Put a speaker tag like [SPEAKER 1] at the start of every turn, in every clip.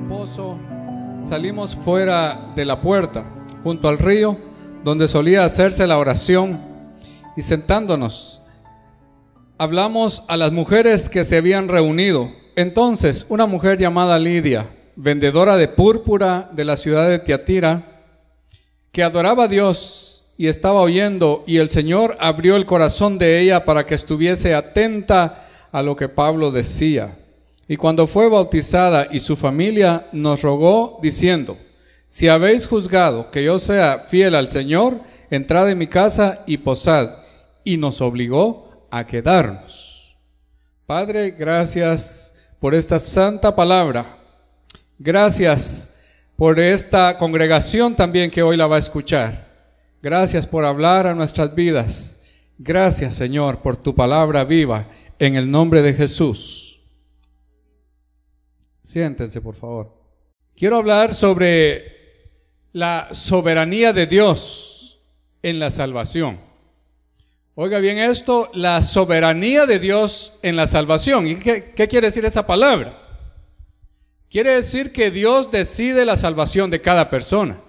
[SPEAKER 1] reposo, salimos fuera de la puerta, junto al río, donde solía hacerse la oración, y sentándonos, hablamos a las mujeres que se habían reunido. Entonces, una mujer llamada Lidia, vendedora de púrpura de la ciudad de Tiatira, que adoraba a Dios y estaba oyendo, y el Señor abrió el corazón de ella para que estuviese atenta a lo que Pablo decía. Y cuando fue bautizada y su familia, nos rogó diciendo: si habéis juzgado que yo sea fiel al Señor, entrad en mi casa y posad. Y nos obligó a quedarnos. Padre, gracias por esta santa palabra. Gracias por esta congregación también que hoy la va a escuchar. Gracias por hablar a nuestras vidas. Gracias, Señor, por tu palabra viva, en el nombre de Jesús. Siéntense, por favor. Quiero hablar sobre la soberanía de Dios en la salvación. Oiga bien esto, la soberanía de Dios en la salvación. ¿Y qué quiere decir esa palabra? Quiere decir que Dios decide la salvación de cada persona.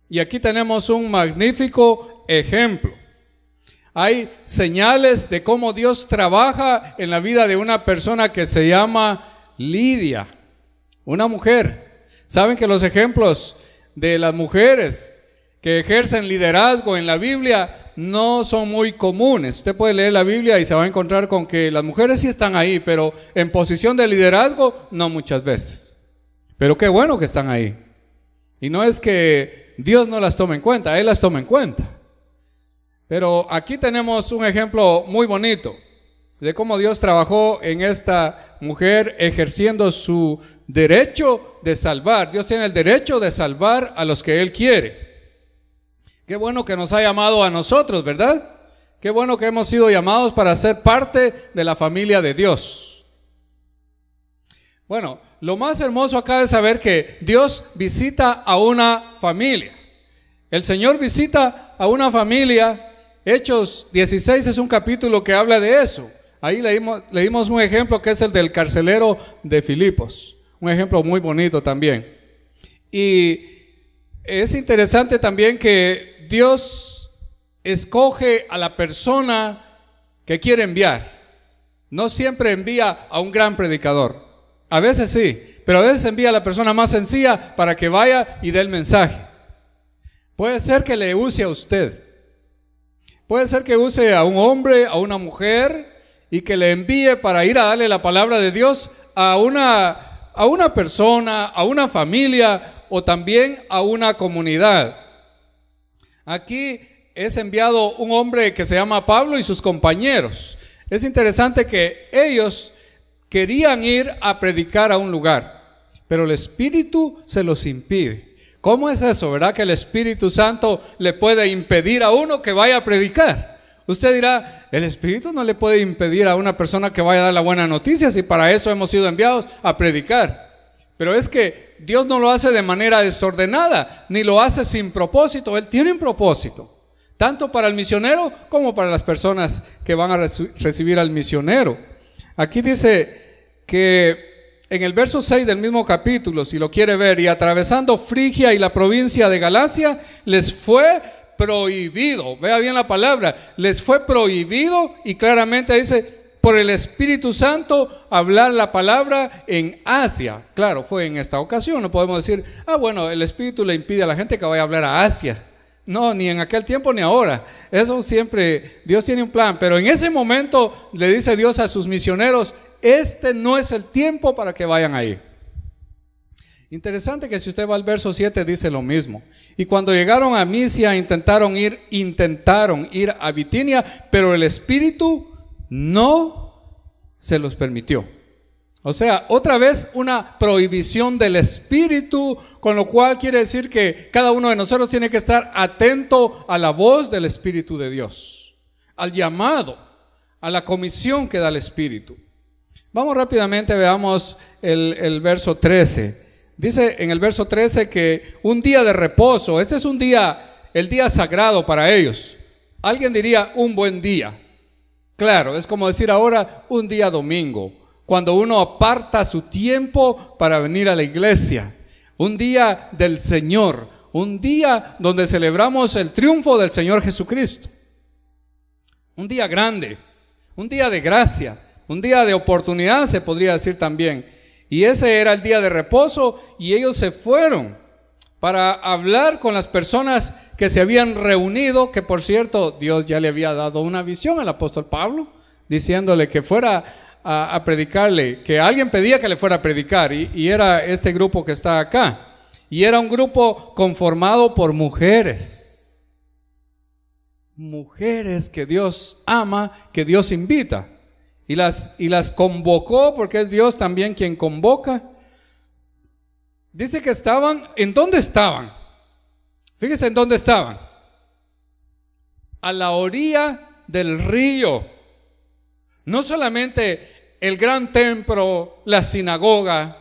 [SPEAKER 1] Y aquí tenemos un magnífico ejemplo. Hay señales de cómo Dios trabaja en la vida de una persona que se llama Lidia, una mujer. Saben que los ejemplos de las mujeres que ejercen liderazgo en la Biblia no son muy comunes. Usted puede leer la Biblia y se va a encontrar con que las mujeres sí están ahí, pero en posición de liderazgo no muchas veces. Pero qué bueno que están ahí. Y no es que Dios no las tome en cuenta, Él las toma en cuenta. Pero aquí tenemos un ejemplo muy bonito de cómo Dios trabajó en esta mujer ejerciendo su derecho de salvar. Dios tiene el derecho de salvar a los que Él quiere. Qué bueno que nos ha llamado a nosotros, ¿verdad? Qué bueno que hemos sido llamados para ser parte de la familia de Dios. Bueno, lo más hermoso acá es saber que Dios visita a una familia. El Señor visita a una familia. Hechos 16 es un capítulo que habla de eso. Ahí leímos un ejemplo que es el del carcelero de Filipos. Un ejemplo muy bonito también. Y es interesante también que Dios escoge a la persona que quiere enviar. No siempre envía a un gran predicador. A veces sí, pero a veces envía a la persona más sencilla para que vaya y dé el mensaje. Puede ser que le use a usted. Puede ser que use a un hombre, a una mujer, y que le envíe para ir a darle la palabra de Dios a una persona, a una familia o también a una comunidad. Aquí es enviado un hombre que se llama Pablo y sus compañeros. Es interesante que ellos querían ir a predicar a un lugar, pero el Espíritu se los impide. ¿Cómo es eso, verdad? Que el Espíritu Santo le puede impedir a uno que vaya a predicar. Usted dirá, el Espíritu no le puede impedir a una persona que vaya a dar la buena noticia si para eso hemos sido enviados a predicar. Pero es que Dios no lo hace de manera desordenada, ni lo hace sin propósito. Él tiene un propósito, tanto para el misionero como para las personas que van a recibir al misionero. Aquí dice que en el verso 6 del mismo capítulo, si lo quiere ver, y atravesando Frigia y la provincia de Galacia, les fue prohibido, vea bien la palabra, les fue prohibido, y claramente dice, por el Espíritu Santo, hablar la palabra en Asia. Claro, fue en esta ocasión. No podemos decir, bueno, el Espíritu le impide a la gente que vaya a hablar a Asia. No, ni en aquel tiempo ni ahora. Eso siempre, Dios tiene un plan. Pero en ese momento le dice Dios a sus misioneros, este no es el tiempo para que vayan ahí. Interesante que si usted va al verso 7 dice lo mismo. Y cuando llegaron a Misia intentaron ir a Bitinia, pero el Espíritu no se los permitió. O sea, otra vez una prohibición del Espíritu, con lo cual quiere decir que cada uno de nosotros tiene que estar atento a la voz del Espíritu de Dios, al llamado, a la comisión que da el Espíritu. Vamos rápidamente, veamos el verso 13. Dice en el verso 13 que un día de reposo, este es un día, el día sagrado para ellos. Alguien diría un buen día. Claro, es como decir ahora un día domingo, cuando uno aparta su tiempo para venir a la iglesia. Un día del Señor, un día donde celebramos el triunfo del Señor Jesucristo. Un día grande, un día de gracia, un día de oportunidad, se podría decir también. Y ese era el día de reposo, y ellos se fueron para hablar con las personas que se habían reunido, que por cierto Dios ya le había dado una visión al apóstol Pablo, diciéndole que fuera a predicarle, que alguien pedía que le fuera a predicar, y era este grupo que está acá, y era un grupo conformado por mujeres que Dios ama, que Dios invita, y las convocó, porque es Dios también quien convoca. Dice que estaban, ¿en dónde estaban? Fíjese en dónde estaban. A la orilla del río. No solamente el gran templo, la sinagoga,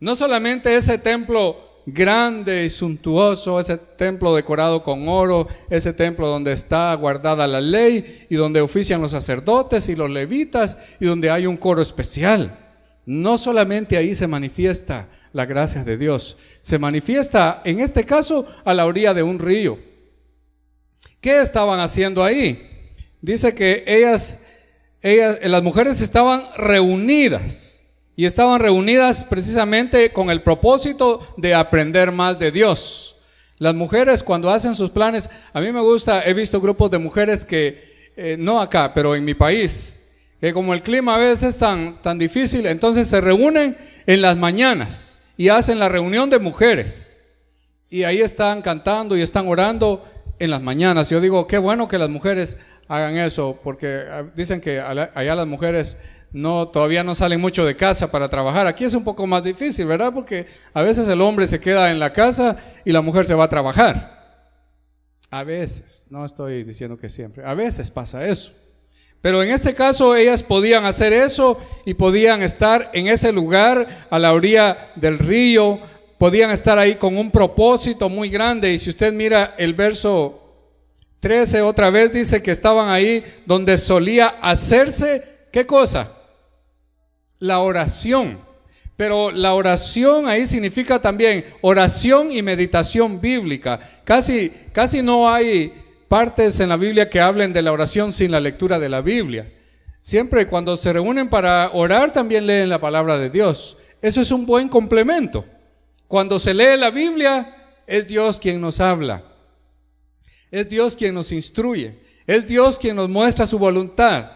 [SPEAKER 1] no solamente ese templo grande y suntuoso, ese templo decorado con oro, ese templo donde está guardada la ley y donde ofician los sacerdotes y los levitas y donde hay un coro especial. No solamente ahí se manifiesta la gracia de Dios, se manifiesta en este caso a la orilla de un río. ¿Qué estaban haciendo ahí? Dice que las mujeres estaban reunidas, y estaban reunidas precisamente con el propósito de aprender más de Dios. Las mujeres cuando hacen sus planes, a mí me gusta, he visto grupos de mujeres que, no acá, pero en mi país, que como el clima a veces es tan difícil, entonces se reúnen en las mañanas y hacen la reunión de mujeres. Y ahí están cantando y están orando en las mañanas. Yo digo, qué bueno que las mujeres hagan eso, porque dicen que allá las mujeres todavía no salen mucho de casa para trabajar. Aquí es un poco más difícil, ¿verdad? Porque a veces el hombre se queda en la casa y la mujer se va a trabajar. A veces, no estoy diciendo que siempre, a veces pasa eso. Pero en este caso ellas podían hacer eso y podían estar en ese lugar a la orilla del río, podían estar ahí con un propósito muy grande. Y si usted mira el verso 13 otra vez, dice que estaban ahí donde solía hacerse, ¿qué cosa? La oración. Pero la oración ahí significa también oración y meditación bíblica. Casi no hay partes en la Biblia que hablen de la oración sin la lectura de la Biblia. Siempre cuando se reúnen para orar también leen la palabra de Dios. Eso es un buen complemento. Cuando se lee la Biblia, es Dios quien nos habla. Es Dios quien nos instruye. Es Dios quien nos muestra su voluntad.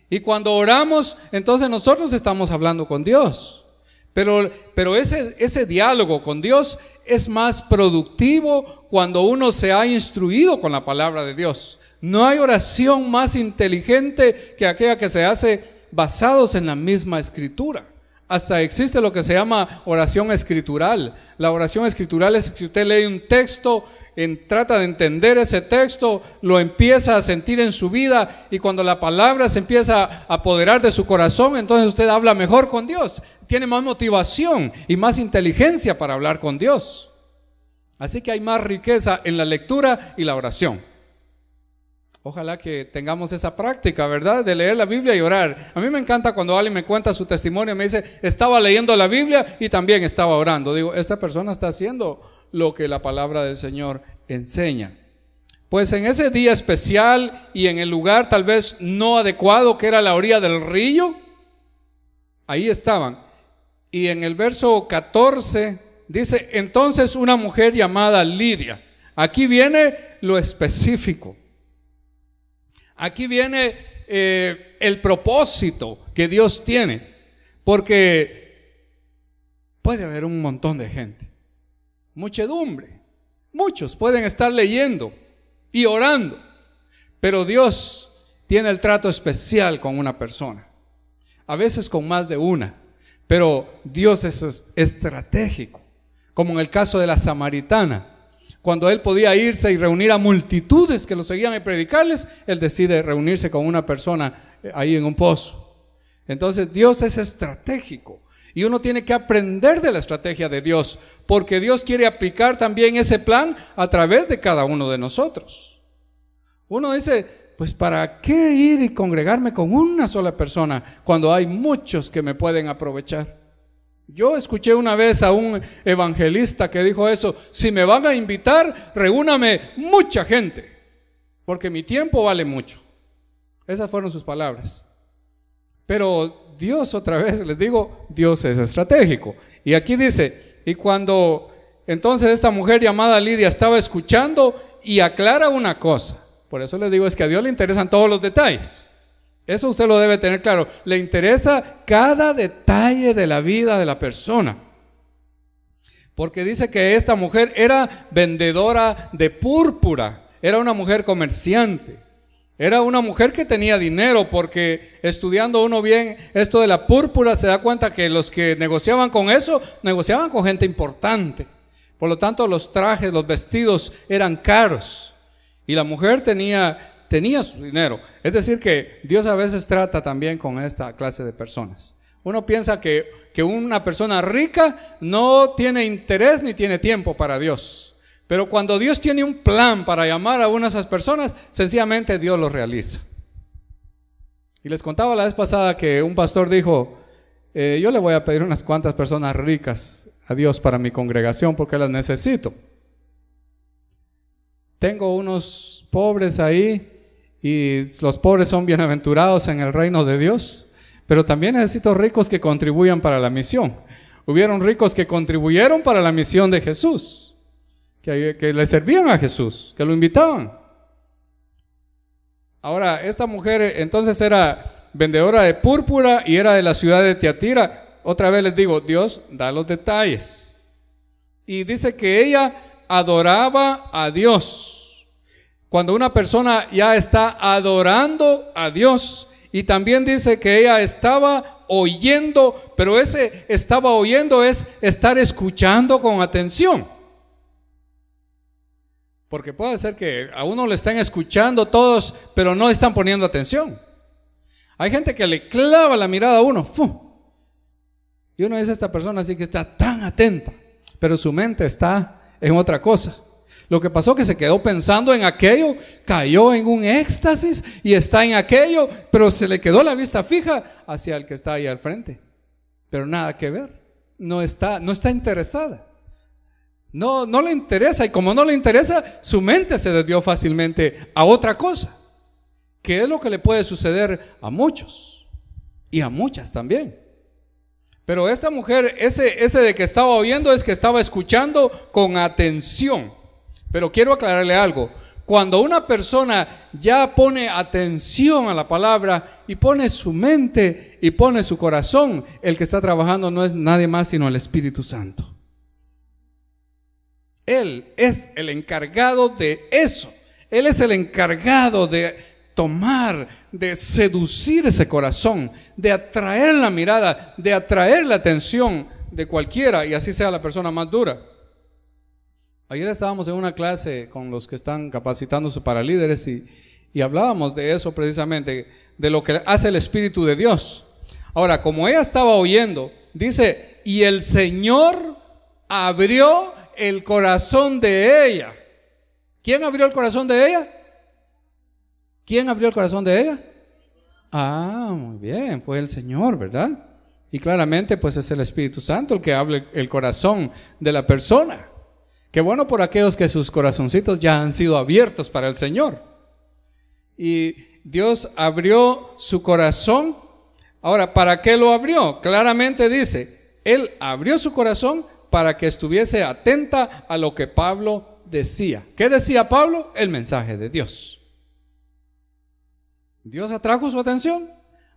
[SPEAKER 1] Y cuando oramos, entonces nosotros estamos hablando con Dios. Pero ese diálogo con Dios es más productivo cuando uno se ha instruido con la palabra de Dios. No hay oración más inteligente que aquella que se hace basados en la misma escritura. Hasta existe lo que se llama oración escritural. La oración escritural es que si usted lee un texto, trata de entender ese texto, lo empieza a sentir en su vida, y cuando la palabra se empieza a apoderar de su corazón, entonces usted habla mejor con Dios, tiene más motivación y más inteligencia para hablar con Dios. Así que hay más riqueza en la lectura y la oración. Ojalá que tengamos esa práctica, ¿verdad? De leer la Biblia y orar. A mí me encanta cuando alguien me cuenta su testimonio y me dice, estaba leyendo la Biblia y también estaba orando. Digo, esta persona está haciendo lo que la palabra del Señor enseña. Pues en ese día especial y en el lugar tal vez no adecuado, que era la orilla del río, ahí estaban. Y en el verso 14 dice, entonces una mujer llamada Lidia. Aquí viene lo específico. Aquí viene el propósito que Dios tiene, porque puede haber un montón de gente, muchedumbre, muchos pueden estar leyendo y orando, pero Dios tiene el trato especial con una persona, a veces con más de una, pero Dios es estratégico, como en el caso de la samaritana. Cuando él podía irse y reunir a multitudes que lo seguían y predicarles, él decide reunirse con una persona ahí en un pozo. Entonces Dios es estratégico y uno tiene que aprender de la estrategia de Dios, porque Dios quiere aplicar también ese plan a través de cada uno de nosotros. Uno dice, pues ¿para qué ir y congregarme con una sola persona cuando hay muchos que me pueden aprovechar? Yo escuché una vez a un evangelista que dijo eso: si me van a invitar, reúname mucha gente, porque mi tiempo vale mucho. Esas fueron sus palabras. Pero Dios, otra vez les digo, Dios es estratégico. Y aquí dice, y cuando entonces esta mujer llamada Lidia estaba escuchando, y aclara una cosa. Por eso les digo, es que a Dios le interesan todos los detalles. Eso usted lo debe tener claro. Le interesa cada detalle de la vida de la persona. Porque dice que esta mujer era vendedora de púrpura. Era una mujer comerciante. Era una mujer que tenía dinero, porque estudiando uno bien esto de la púrpura se da cuenta que los que negociaban con eso, negociaban con gente importante. Por lo tanto, los trajes, los vestidos eran caros. Y la mujer tenía su dinero. Es decir, que Dios a veces trata también con esta clase de personas. Uno piensa que una persona rica no tiene interés ni tiene tiempo para Dios. Pero cuando Dios tiene un plan para llamar a una de esas personas, sencillamente Dios lo realiza. Y les contaba la vez pasada que un pastor dijo: yo le voy a pedir unas cuantas personas ricas a Dios para mi congregación porque las necesito. Tengo unos pobres ahí, y los pobres son bienaventurados en el reino de Dios, pero también necesito ricos que contribuyan para la misión. Hubieron ricos que contribuyeron para la misión de Jesús, que le servían a Jesús, que lo invitaban. Ahora, esta mujer entonces era vendedora de púrpura y era de la ciudad de Tiatira. Otra vez les digo, Dios da los detalles. Y dice que ella adoraba a Dios. Cuando una persona ya está adorando a Dios, y también dice que ella estaba oyendo, pero ese estaba oyendo es estar escuchando con atención. Porque puede ser que a uno le están escuchando todos, pero no están poniendo atención. Hay gente que le clava la mirada a uno, ¡fum! Y uno dice: esta persona sí que está tan atenta, pero su mente está en otra cosa. Lo que pasó que se quedó pensando en aquello, cayó en un éxtasis y está en aquello, pero se le quedó la vista fija hacia el que está ahí al frente. Pero nada que ver, no está interesada. No le interesa, y como no le interesa, su mente se desvió fácilmente a otra cosa, que es lo que le puede suceder a muchos y a muchas también. Pero esta mujer, ese de que estaba oyendo es que estaba escuchando con atención. Pero quiero aclararle algo: cuando una persona ya pone atención a la palabra y pone su mente y pone su corazón, el que está trabajando no es nadie más sino el Espíritu Santo. Él es el encargado de eso. Él es el encargado de tomar, de seducir ese corazón, de atraer la mirada, de atraer la atención de cualquiera, y así sea la persona más dura. Ayer estábamos en una clase con los que están capacitándose para líderes y hablábamos de eso precisamente, de lo que hace el Espíritu de Dios. Ahora, como ella estaba oyendo, dice, y el Señor abrió el corazón de ella. ¿Quién abrió el corazón de ella? ¿Quién abrió el corazón de ella? Ah, muy bien, fue el Señor, ¿verdad? Y claramente pues es el Espíritu Santo el que abre el corazón de la persona. Qué bueno por aquellos que sus corazoncitos ya han sido abiertos para el Señor. Y Dios abrió su corazón. Ahora, ¿para qué lo abrió? Claramente dice, Él abrió su corazón para que estuviese atenta a lo que Pablo decía. ¿Qué decía Pablo? El mensaje de Dios. Dios atrajo su atención,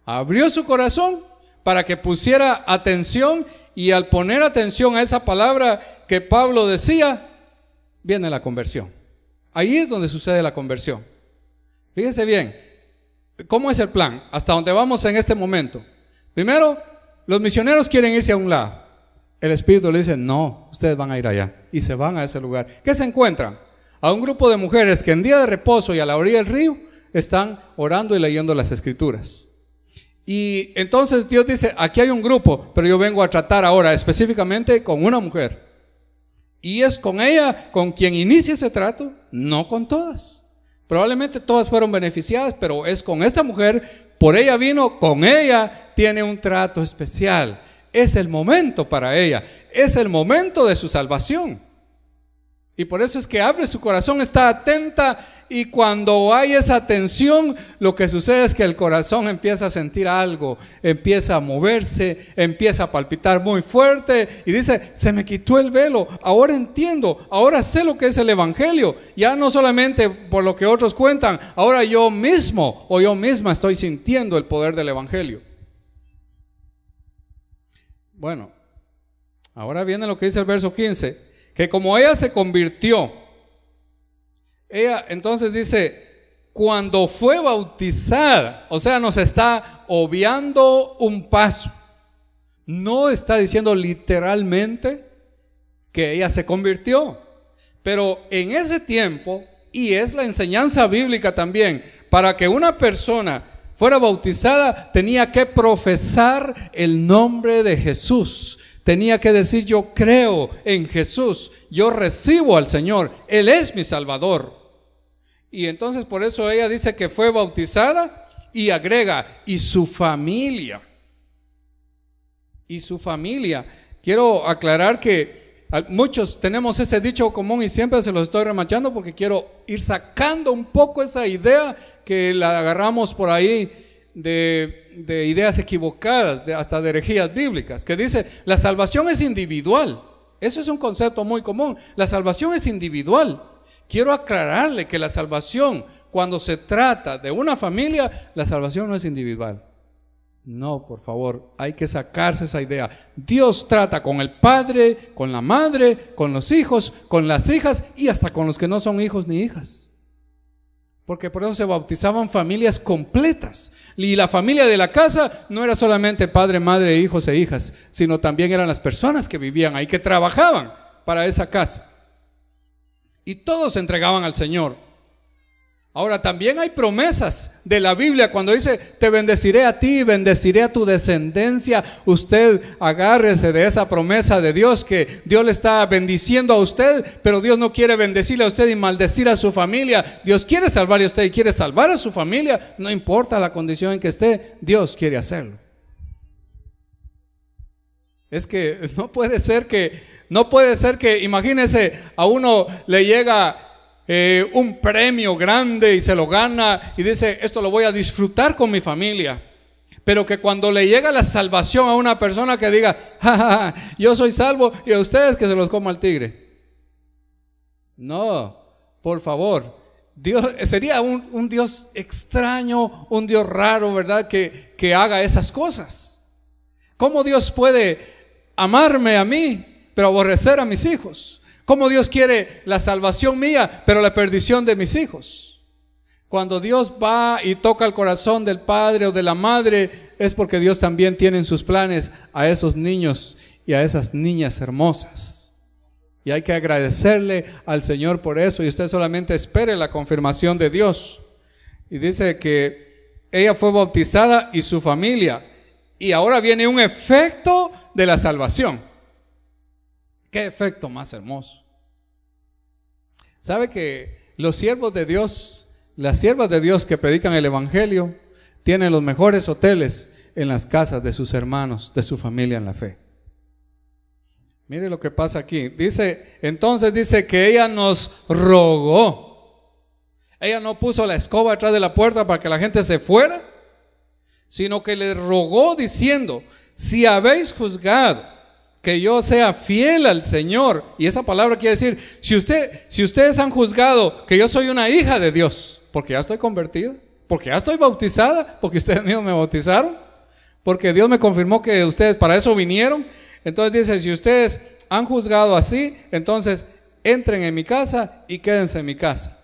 [SPEAKER 1] abrió su corazón para que pusiera atención, y al poner atención a esa palabra que Pablo decía, viene la conversión. Ahí es donde sucede la conversión. Fíjense bien, ¿cómo es el plan? Hasta donde vamos en este momento. Primero, los misioneros quieren irse a un lado. El Espíritu le dice, no, ustedes van a ir allá. Y se van a ese lugar. ¿Qué se encuentran? A un grupo de mujeres que en día de reposo y a la orilla del río están orando y leyendo las Escrituras. Y entonces Dios dice, aquí hay un grupo, pero yo vengo a tratar ahora específicamente con una mujer. Y es con ella con quien inicia ese trato, no con todas. Probablemente todas fueron beneficiadas, pero es con esta mujer, por ella vino, con ella tiene un trato especial. Es el momento para ella, es el momento de su salvación. Y por eso es que abre su corazón, está atenta, y cuando hay esa atención, lo que sucede es que el corazón empieza a sentir algo, empieza a moverse, empieza a palpitar muy fuerte y dice: se me quitó el velo, ahora entiendo, ahora sé lo que es el evangelio. Ya no solamente por lo que otros cuentan, ahora yo mismo o yo misma estoy sintiendo el poder del evangelio. Bueno, ahora viene lo que dice el verso 15. Que como ella se convirtió, ella entonces dice, cuando fue bautizada, o sea, nos está obviando un paso. No está diciendo literalmente que ella se convirtió, pero en ese tiempo, y es la enseñanza bíblica también, para que una persona fuera bautizada tenía que profesar el nombre de Jesús. Tenía que decir: yo creo en Jesús, yo recibo al Señor, Él es mi Salvador. Y entonces por eso ella dice que fue bautizada, y agrega: y su familia. Y su familia. Quiero aclarar que muchos tenemos ese dicho común y siempre se los estoy remachando porque quiero ir sacando un poco esa idea que la agarramos por ahí de ideas equivocadas, hasta de herejías bíblicas, que dice: la salvación es individual. Eso es un concepto muy común. La salvación es individual. Quiero aclararle que la salvación, cuando se trata de una familia, la salvación no es individual. No, por favor, hay que sacarse esa idea. Dios trata con el padre, con la madre, con los hijos, con las hijas y hasta con los que no son hijos ni hijas. Porque por eso se bautizaban familias completas. Y la familia de la casa no era solamente padre, madre, hijos e hijas, sino también eran las personas que vivían ahí, que trabajaban para esa casa. Y todos se entregaban al Señor. Ahora también hay promesas de la Biblia cuando dice: te bendeciré a ti, bendeciré a tu descendencia. Usted agárrese de esa promesa de Dios, que Dios le está bendiciendo a usted, pero Dios no quiere bendecirle a usted y maldecir a su familia. Dios quiere salvarle a usted y quiere salvar a su familia. No importa la condición en que esté, Dios quiere hacerlo. Es que no puede ser que, imagínese, a uno le llega un premio grande y se lo gana y dice: esto lo voy a disfrutar con mi familia. Pero que cuando le llega la salvación a una persona, que diga: ja, ja, ja, yo soy salvo y a ustedes que se los coma el tigre. No, por favor. Dios sería un Dios extraño, un Dios raro, ¿verdad? Que haga esas cosas. ¿Cómo Dios puede amarme a mí, pero aborrecer a mis hijos? ¿Cómo Dios quiere la salvación mía, pero la perdición de mis hijos? Cuando Dios va y toca el corazón del padre o de la madre, es porque Dios también tiene en sus planes a esos niños y a esas niñas hermosas. Y hay que agradecerle al Señor por eso. Y usted solamente espere la confirmación de Dios. Y dice que ella fue bautizada y su familia. Y ahora viene un efecto de la salvación. ¿Qué efecto más hermoso? ¿Sabe que los siervos de Dios, las siervas de Dios que predican el evangelio, tienen los mejores hoteles en las casas de sus hermanos, de su familia en la fe? Mire lo que pasa aquí. Entonces dice que ella nos rogó. Ella no puso la escoba detrás de la puerta para que la gente se fuera, sino que le rogó diciendo: si habéis juzgado que yo sea fiel al Señor. Y esa palabra quiere decir: si ustedes han juzgado que yo soy una hija de Dios, porque ya estoy convertida, porque ya estoy bautizada, porque ustedes mismos me bautizaron, porque Dios me confirmó que ustedes para eso vinieron. Entonces dice: si ustedes han juzgado así, entonces entren en mi casa y quédense en mi casa.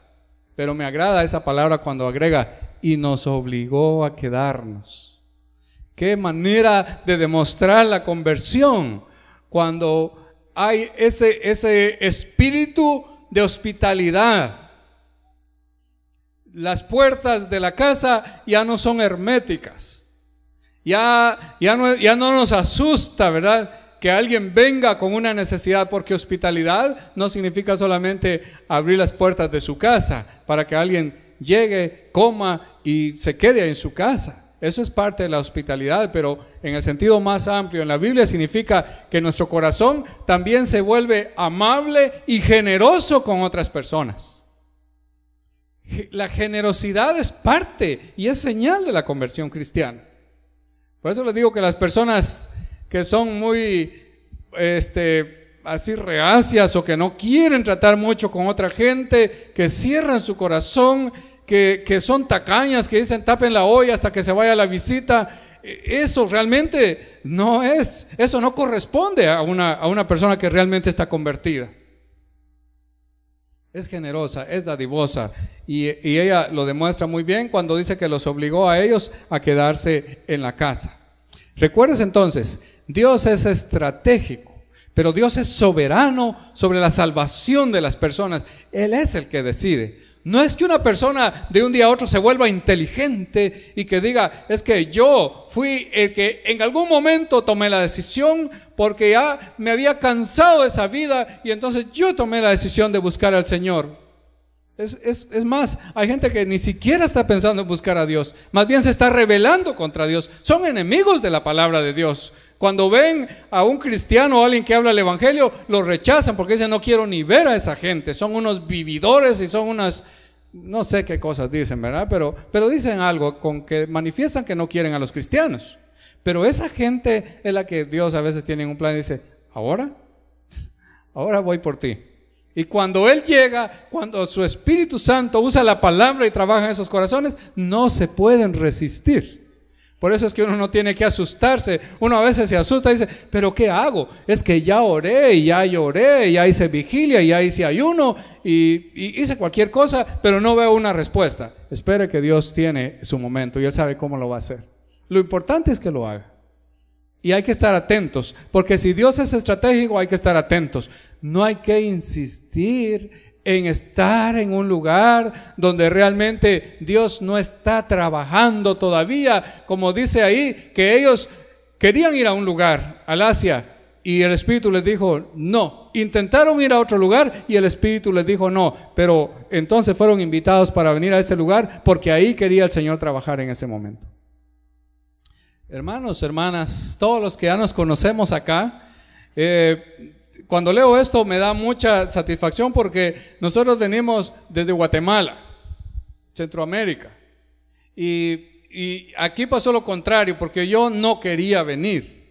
[SPEAKER 1] Pero me agrada esa palabra cuando agrega: y nos obligó a quedarnos. Qué manera de demostrar la conversión, cuando hay ese espíritu de hospitalidad. Las puertas de la casa ya no son herméticas. Ya no nos asusta, ¿verdad?, que alguien venga con una necesidad, porque hospitalidad no significa solamente abrir las puertas de su casa para que alguien llegue, coma y se quede en su casa. Eso es parte de la hospitalidad, pero en el sentido más amplio en la Biblia significa que nuestro corazón también se vuelve amable y generoso con otras personas. La generosidad es parte y es señal de la conversión cristiana. Por eso les digo que las personas que son muy así reacias o que no quieren tratar mucho con otra gente, que cierran su corazón, que son tacañas, que dicen tapen la olla hasta que se vaya la visita, eso realmente no es, eso no corresponde a una persona que realmente está convertida. Es generosa, es dadivosa, y ella lo demuestra muy bien cuando dice que los obligó a ellos a quedarse en la casa. Recuerdes entonces, Dios es estratégico, pero Dios es soberano sobre la salvación de las personas. Él es el que decide. No es que una persona de un día a otro se vuelva inteligente y que diga, es que yo fui el que en algún momento tomé la decisión porque ya me había cansado de esa vida y entonces yo tomé la decisión de buscar al Señor. Es más, hay gente que ni siquiera está pensando en buscar a Dios, más bien se está rebelando contra Dios. Son enemigos de la palabra de Dios. Cuando ven a un cristiano o alguien que habla el evangelio, lo rechazan porque dicen, no quiero ni ver a esa gente, son unos vividores y son unas, no sé qué cosas dicen, ¿verdad? Pero dicen algo con que manifiestan que no quieren a los cristianos. Pero esa gente es la que Dios a veces tiene en un plan y dice, ahora voy por ti. Y cuando Él llega, cuando su Espíritu Santo usa la palabra y trabaja en esos corazones, no se pueden resistir. Por eso es que uno no tiene que asustarse. Uno a veces se asusta y dice, ¿pero qué hago? Es que ya oré, y ya lloré, y ya hice vigilia, y ya hice ayuno, y hice cualquier cosa, pero no veo una respuesta. Espere que Dios tiene su momento y Él sabe cómo lo va a hacer. Lo importante es que lo haga. Y hay que estar atentos, porque si Dios es estratégico hay que estar atentos. No hay que insistir en estar en un lugar donde realmente Dios no está trabajando todavía. Como dice ahí, que ellos querían ir a un lugar, al Asia, y el Espíritu les dijo no. Intentaron ir a otro lugar y el Espíritu les dijo no, pero entonces fueron invitados para venir a ese lugar porque ahí quería el Señor trabajar en ese momento. Hermanos, hermanas, todos los que ya nos conocemos acá, cuando leo esto me da mucha satisfacción porque nosotros venimos desde Guatemala, Centroamérica, y aquí pasó lo contrario porque yo no quería venir,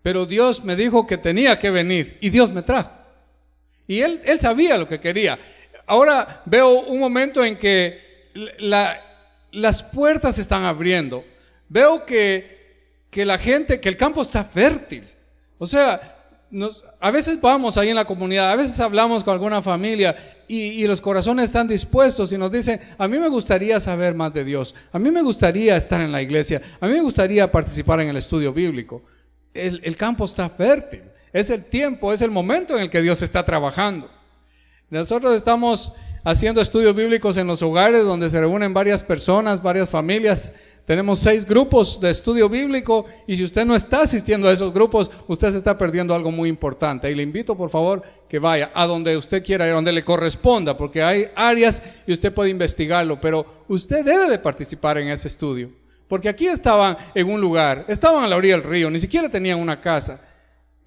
[SPEAKER 1] pero Dios me dijo que tenía que venir y Dios me trajo, y Él sabía lo que quería. Ahora veo un momento en que las puertas se están abriendo, veo que la gente, que el campo está fértil. O sea, a veces vamos ahí en la comunidad, a veces hablamos con alguna familia y los corazones están dispuestos y nos dicen, a mí me gustaría saber más de Dios, a mí me gustaría estar en la iglesia, a mí me gustaría participar en el estudio bíblico. El campo está fértil, es el tiempo, es el momento en el que Dios está trabajando. Nosotros estamos haciendo estudios bíblicos en los hogares donde se reúnen varias personas, varias familias. Tenemos 6 grupos de estudio bíblico y si usted no está asistiendo a esos grupos, usted se está perdiendo algo muy importante. Y le invito por favor que vaya a donde usted quiera ir, donde le corresponda, porque hay áreas y usted puede investigarlo, pero usted debe de participar en ese estudio. Porque aquí estaban en un lugar, estaban a la orilla del río, ni siquiera tenían una casa.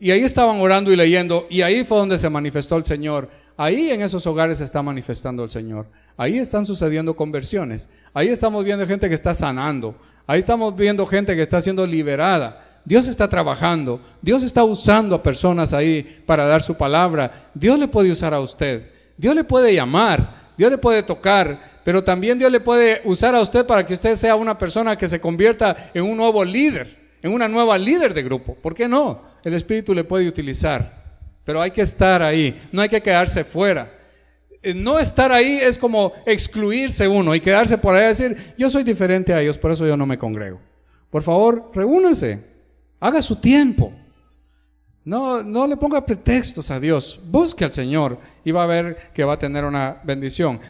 [SPEAKER 1] Y ahí estaban orando y leyendo, y ahí fue donde se manifestó el Señor. Ahí en esos hogares se está manifestando el Señor. Ahí están sucediendo conversiones. Ahí estamos viendo gente que está sanando. Ahí estamos viendo gente que está siendo liberada. Dios está trabajando. Dios está usando a personas ahí para dar su palabra. Dios le puede usar a usted. Dios le puede llamar. Dios le puede tocar. Pero también Dios le puede usar a usted para que usted sea una persona que se convierta en un nuevo líder, en una nueva líder de grupo. ¿Por qué no? El Espíritu le puede utilizar, pero hay que estar ahí, no hay que quedarse fuera. No estar ahí es como excluirse uno y quedarse por ahí y decir, yo soy diferente a ellos, por eso yo no me congrego. Por favor, reúnanse, haga su tiempo. No le ponga pretextos a Dios, busque al Señor y va a ver que va a tener una bendición.